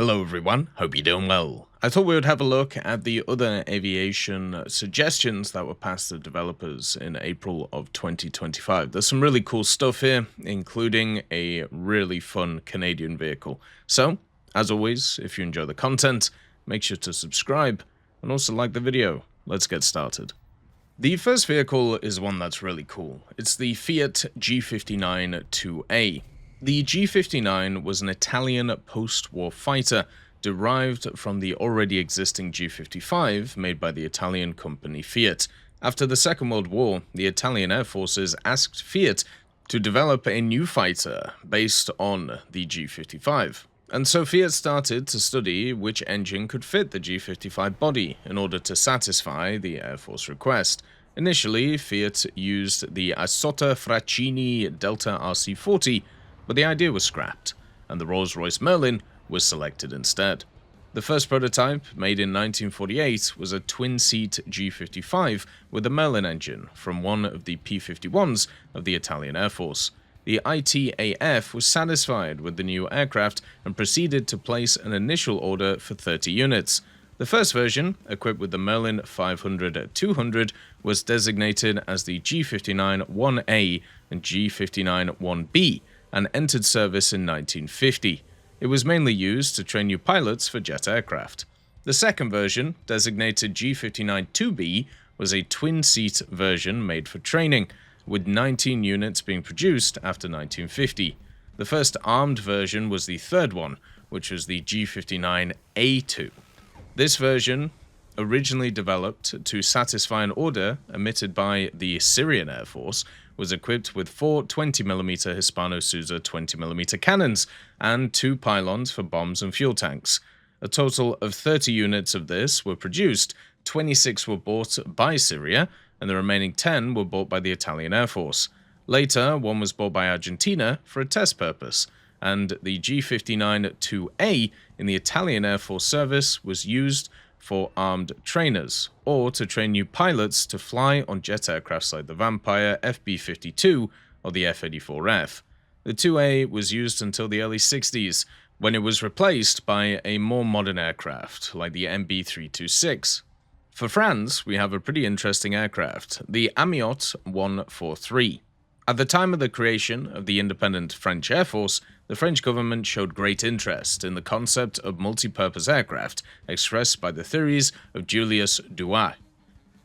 Hello everyone, hope you're doing well. I thought we would have a look at the other aviation suggestions that were passed to developers in April of 2025. There's some really cool stuff here, including a really fun Canadian vehicle. So, as always, if you enjoy the content, make sure to subscribe and also like the video. Let's get started. The first vehicle is one that's really cool. It's the Fiat G.59-2A. The G59 was an Italian post-war fighter derived from the already existing G55 made by the Italian company Fiat. After the Second World War, the Italian Air Forces asked Fiat to develop a new fighter based on the G55. And so Fiat started to study which engine could fit the G55 body in order to satisfy the Air Force request. Initially, Fiat used the Isotta Fraccini Delta RC40, but the idea was scrapped, and the Rolls-Royce Mjölnir was selected instead. The first prototype, made in 1948, was a twin-seat G55 with a Mjölnir engine from one of the P-51s of the Italian Air Force. The ITAF was satisfied with the new aircraft and proceeded to place an initial order for 30 units. The first version, equipped with the Mjölnir 500-200, was designated as the G59-1A and G59-1B, and entered service in 1950. It was mainly used to train new pilots for jet aircraft. The second version, designated G59-2B, was a twin-seat version made for training, with 19 units being produced after 1950. The first armed version was the third one, which was the G59A2. This version, originally developed to satisfy an order emitted by the Syrian Air Force, was equipped with 4 20mm Hispano-Suiza 20mm cannons and 2 pylons for bombs and fuel tanks. A total of 30 units of this were produced, 26 were bought by Syria, and the remaining 10 were bought by the Italian Air Force. Later, one was bought by Argentina for a test purpose, and the G59-2A in the Italian Air Force service was used for armed trainers, or to train new pilots to fly on jet aircrafts like the Vampire FB-52 or the F-84F. The 2A was used until the early 60s, when it was replaced by a more modern aircraft, like the MB-326. For France, we have a pretty interesting aircraft, the Amiot 143. At the time of the creation of the independent French Air Force, the French government showed great interest in the concept of multi-purpose aircraft expressed by the theories of Julius Douai.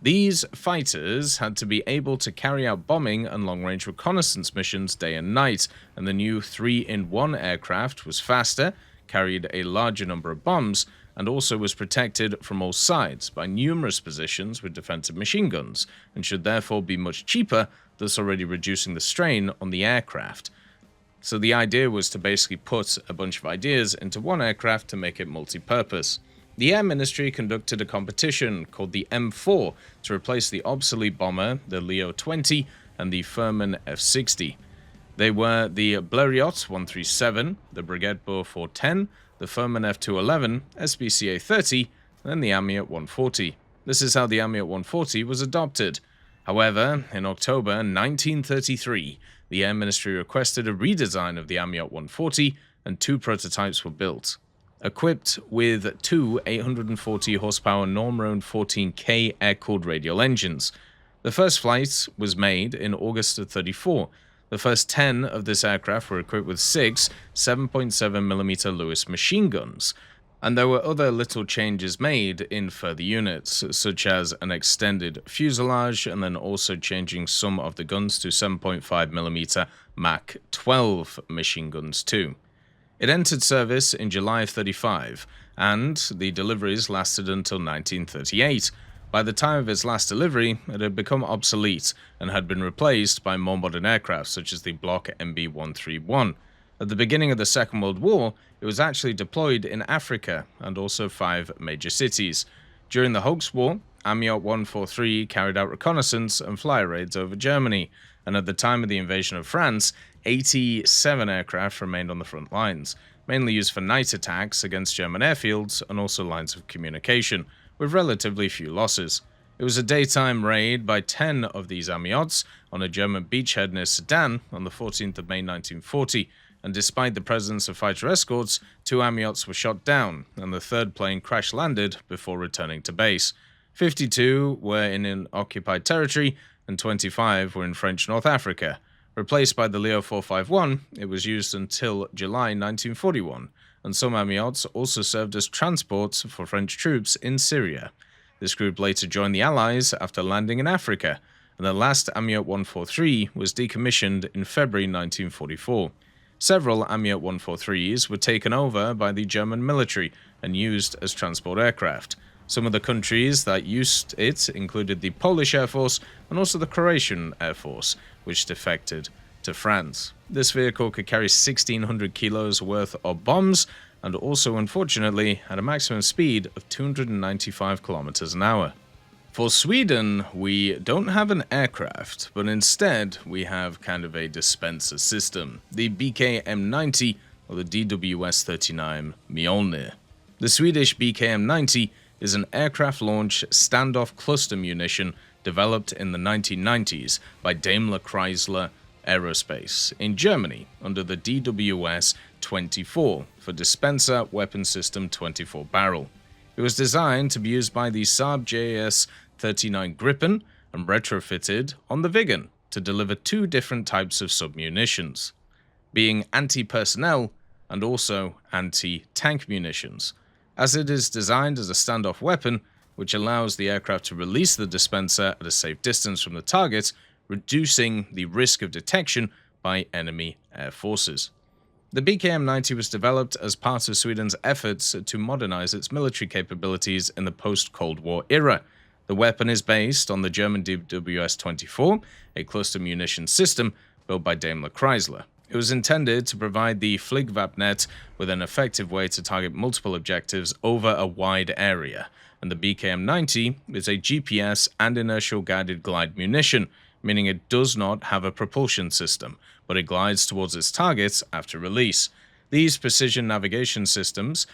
These fighters had to be able to carry out bombing and long-range reconnaissance missions day and night, and the new 3-in-1 aircraft was faster, carried a larger number of bombs, and also was protected from all sides by numerous positions with defensive machine guns, and should therefore be much cheaper, thus already reducing the strain on the aircraft. So the idea was to basically put a bunch of ideas into one aircraft to make it multi-purpose. The Air Ministry conducted a competition called the M4 to replace the obsolete bomber, the Leo 20, and the Furman F-60. They were the Blériot 137, the Breguet 410, the Furman F-211, SPCA 30, and the Amiot 140. This is how the Amiot 140 was adopted. However, in October 1933, the Air Ministry requested a redesign of the Amiot 140, and 2 prototypes were built. Equipped with 2 840-horsepower Normrone 14K air-cooled radial engines. The first flight was made in August of 1934. The first 10 of this aircraft were equipped with 6 7.7mm Lewis machine guns, and there were other little changes made in further units, such as an extended fuselage, and then also changing some of the guns to 7.5mm Mach 12 machine guns too. It entered service in July of 1935, and the deliveries lasted until 1938. By the time of its last delivery, it had become obsolete and had been replaced by more modern aircraft such as the Block MB-131. At the beginning of the Second World War, it was actually deployed in Africa and also 5 major cities. During the Hoax War, Amiot 143 carried out reconnaissance and flyer raids over Germany, and at the time of the invasion of France, 87 aircraft remained on the front lines, mainly used for night attacks against German airfields and also lines of communication, with relatively few losses. It was a daytime raid by 10 of these Amiots on a German beachhead near Sedan on the 14th of May 1940, and despite the presence of fighter escorts, 2 Amiots were shot down, and the third plane crash-landed before returning to base. 52 were in occupied territory, and 25 were in French North Africa. Replaced by the Leo 451, it was used until July 1941, and some Amiots also served as transports for French troops in Syria. This group later joined the Allies after landing in Africa, and the last Amiot 143 was decommissioned in February 1944. Several Amiot 143s were taken over by the German military and used as transport aircraft. Some of the countries that used it included the Polish Air Force and also the Croatian Air Force, which defected to France. This vehicle could carry 1,600 kilos worth of bombs and also, unfortunately, had a maximum speed of 295 kilometers an hour. For Sweden, we don't have an aircraft, but instead we have kind of a dispenser system, the BKM-90 or the DWS-39 Mjölnir. The Swedish BKM-90 is an aircraft-launched standoff cluster munition developed in the 1990s by Daimler Chrysler Aerospace in Germany under the DWS-24 for dispenser weapon system 24 barrel. It was designed to be used by the Saab JS-39 Gripen and retrofitted on the Viggen to deliver 2 different types of submunitions, being anti-personnel and also anti-tank munitions, as it is designed as a standoff weapon which allows the aircraft to release the dispenser at a safe distance from the target, reducing the risk of detection by enemy air forces. The BKM-90 was developed as part of Sweden's efforts to modernize its military capabilities in the post-Cold War era. The weapon is based on the German DWS-24, a cluster munition system built by Daimler Chrysler. It was intended to provide the Flygvapnet with an effective way to target multiple objectives over a wide area, and the BKM-90 is a GPS and inertial guided glide munition, meaning it does not have a propulsion system, but it glides towards its targets after release. These precision navigation systems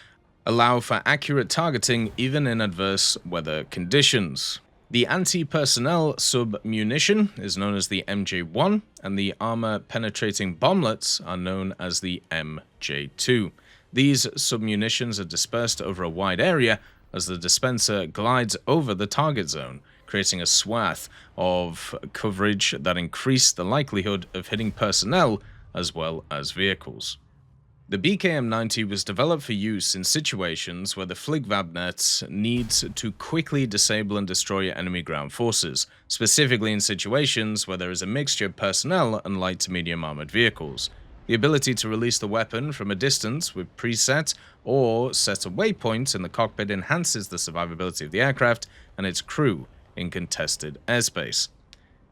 allow for accurate targeting even in adverse weather conditions. The anti-personnel sub-munition is known as the MJ-1, and the armor-penetrating bomblets are known as the MJ-2. These sub-munitions are dispersed over a wide area as the dispenser glides over the target zone, creating a swath of coverage that increased the likelihood of hitting personnel as well as vehicles. The BKM-90 was developed for use in situations where the Flygvapnet needs to quickly disable and destroy enemy ground forces, specifically in situations where there is a mixture of personnel and light to medium armored vehicles. The ability to release the weapon from a distance with preset or set a waypoint in the cockpit enhances the survivability of the aircraft and its crew in contested airspace.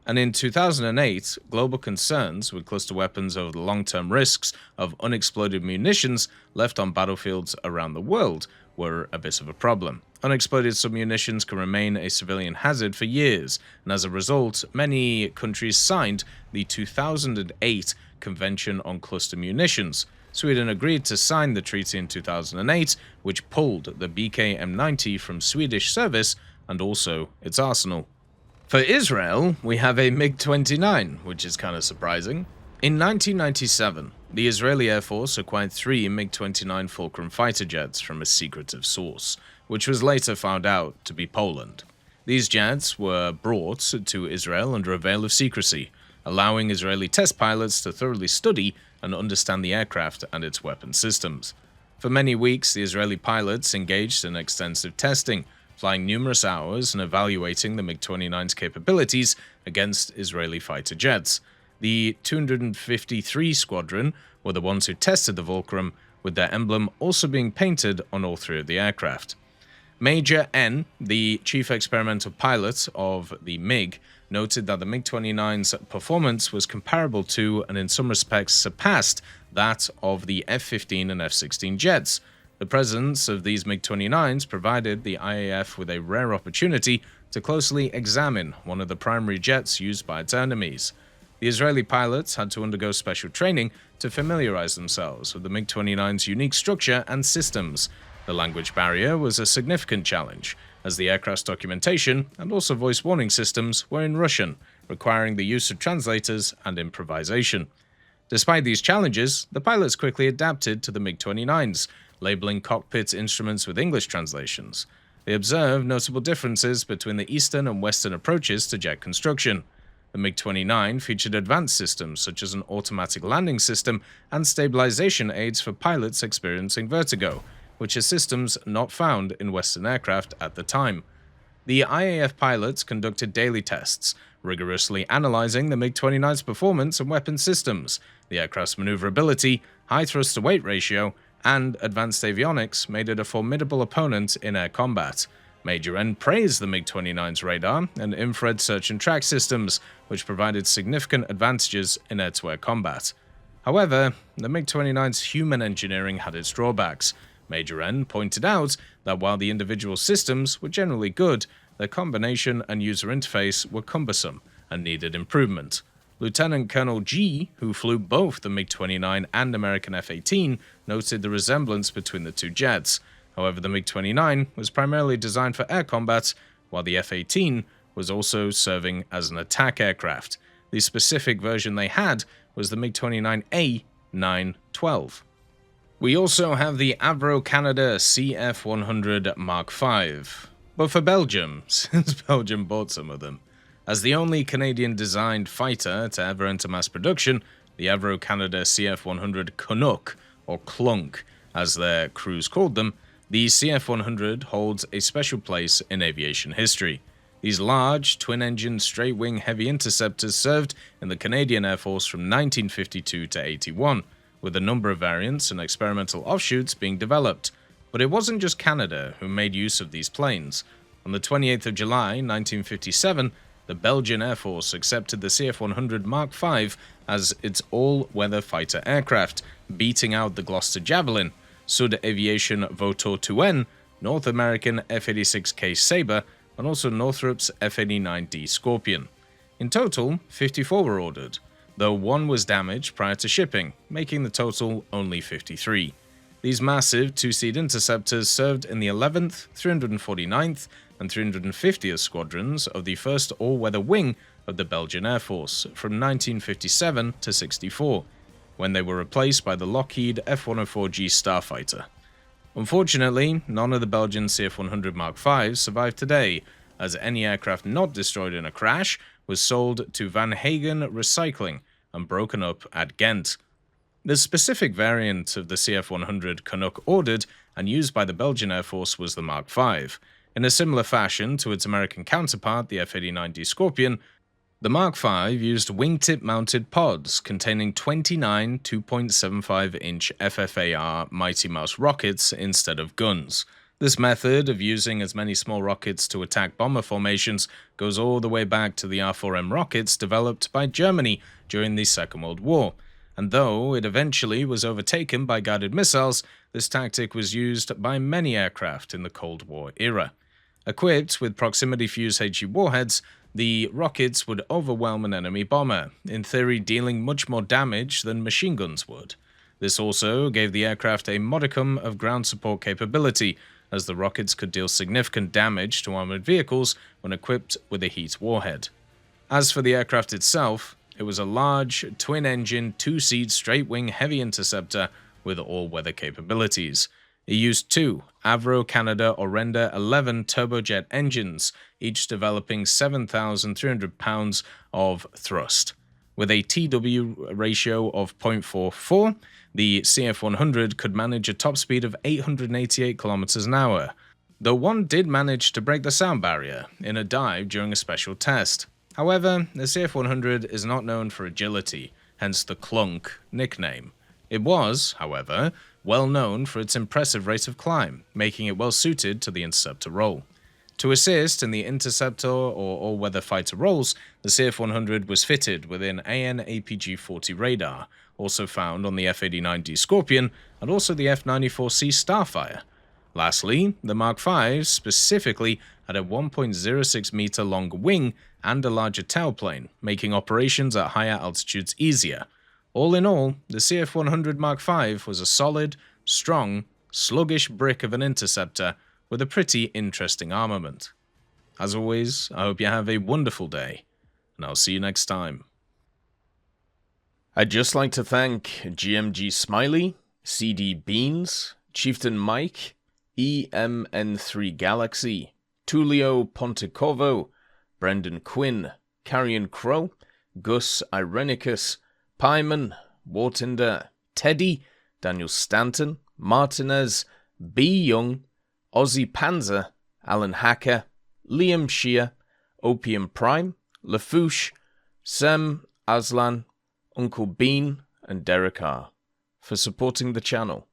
And in 2008, global concerns with cluster weapons over the long-term risks of unexploded munitions left on battlefields around the world were a bit of a problem. Unexploded submunitions can remain a civilian hazard for years, and as a result, many countries signed the 2008 Convention on Cluster Munitions. Sweden agreed to sign the treaty in 2008, which pulled the BKM-90 from Swedish service and also its arsenal. For Israel, we have a MiG-29, which is kind of surprising. In 1997, the Israeli Air Force acquired 3 MiG-29 Fulcrum fighter jets from a secretive source, which was later found out to be Poland. These jets were brought to Israel under a veil of secrecy, allowing Israeli test pilots to thoroughly study and understand the aircraft and its weapon systems. For many weeks, the Israeli pilots engaged in extensive testing, flying numerous hours and evaluating the MiG-29's capabilities against Israeli fighter jets. The 253 Squadron were the ones who tested the Fulcrum, with their emblem also being painted on all 3 of the aircraft. Major N, the chief experimental pilot of the MiG, noted that the MiG-29's performance was comparable to, and in some respects surpassed, that of the F-15 and F-16 jets. The presence of these MiG-29s provided the IAF with a rare opportunity to closely examine one of the primary jets used by its enemies. The Israeli pilots had to undergo special training to familiarize themselves with the MiG-29's unique structure and systems. The language barrier was a significant challenge, as the aircraft's documentation and also voice warning systems were in Russian, requiring the use of translators and improvisation. Despite these challenges, the pilots quickly adapted to the MiG-29s, labeling cockpit instruments with English translations. They observed notable differences between the eastern and western approaches to jet construction. The MiG-29 featured advanced systems such as an automatic landing system and stabilization aids for pilots experiencing vertigo, which are systems not found in Western aircraft at the time. The IAF pilots conducted daily tests, rigorously analyzing the MiG-29's performance and weapon systems. The aircraft's maneuverability, high thrust-to-weight ratio, and advanced avionics made it a formidable opponent in air combat. Major N praised the MiG-29's radar and infrared search and track systems, which provided significant advantages in air-to-air combat. However, the MiG-29's human engineering had its drawbacks. Major N pointed out that while the individual systems were generally good, their combination and user interface were cumbersome and needed improvement. Lieutenant Colonel G, who flew both the MiG-29 and American F-18, noted the resemblance between the two jets. However, the MiG-29 was primarily designed for air combat, while the F-18 was also serving as an attack aircraft. The specific version they had was the MiG-29A 912. We also have the Avro Canada CF-100 Mark V, but for Belgium, since Belgium bought some of them. As the only Canadian-designed fighter to ever enter mass production, the Avro Canada CF-100 Canuck, or Clunk, as their crews called them, the CF-100 holds a special place in aviation history. These large, twin-engine, straight-wing heavy interceptors served in the Canadian Air Force from 1952 to 81, with a number of variants and experimental offshoots being developed. But it wasn't just Canada who made use of these planes. On the 28th of July, 1957, the Belgian Air Force accepted the CF-100 Mark V as its all-weather fighter aircraft, beating out the Gloucester Javelin, Sud Aviation Vautour 2N, North American F-86K Sabre, and also Northrop's F-89D Scorpion. In total, 54 were ordered, though one was damaged prior to shipping, making the total only 53. These massive two-seat interceptors served in the 11th, 349th, and 350th Squadrons of the 1st All-Weather Wing of the Belgian Air Force from 1957 to 64, when they were replaced by the Lockheed F-104G Starfighter. Unfortunately, none of the Belgian CF-100 Mark V's survived today, as any aircraft not destroyed in a crash was sold to Van Hagen Recycling and broken up at Ghent. The specific variant of the CF-100 Canuck ordered and used by the Belgian Air Force was the Mark V. In a similar fashion to its American counterpart, the F-89D Scorpion, the Mark V used wingtip-mounted pods containing 29 2.75-inch FFAR Mighty Mouse rockets instead of guns. This method of using as many small rockets to attack bomber formations goes all the way back to the R4M rockets developed by Germany during the Second World War, and though it eventually was overtaken by guided missiles, this tactic was used by many aircraft in the Cold War era. Equipped with proximity fuse HE warheads, the rockets would overwhelm an enemy bomber, in theory dealing much more damage than machine guns would. This also gave the aircraft a modicum of ground support capability, as the rockets could deal significant damage to armored vehicles when equipped with a heat warhead. As for the aircraft itself, it was a large, twin-engine, two-seat, straight-wing heavy interceptor with all-weather capabilities. It used two Avro Canada Orenda 11 turbojet engines, each developing 7,300 pounds of thrust. With a TW ratio of 0.44, the CF-100 could manage a top speed of 888 km an hour, though one did manage to break the sound barrier in a dive during a special test. However, the CF-100 is not known for agility, hence the Clunk nickname. It was, however, well known for its impressive rate of climb, making it well suited to the interceptor role. To assist in the interceptor or all-weather fighter roles, the CF-100 was fitted with an AN/APG-40 radar, also found on the F-89D Scorpion and also the F-94C Starfire. Lastly, the Mark V specifically had a 1.06 meter long wing and a larger tailplane, making operations at higher altitudes easier. All in all, the CF-100 Mark V was a solid, strong, sluggish brick of an interceptor with a pretty interesting armament. As always, I hope you have a wonderful day, and I'll see you next time. I'd just like to thank GMG Smiley, CD Beans, Chieftain Mike, EMN3 Galaxy, Tulio Pontecorvo, Brendan Quinn, Carrion Crow, Gus Irenicus, Pyman, Wartinder, Teddy, Daniel Stanton, Martinez, B. Young, Ozzy Panzer, Alan Hacker, Liam Shear, Opium Prime, Lafouche, Sem, Aslan, Uncle Bean, and Derek R. for supporting the channel.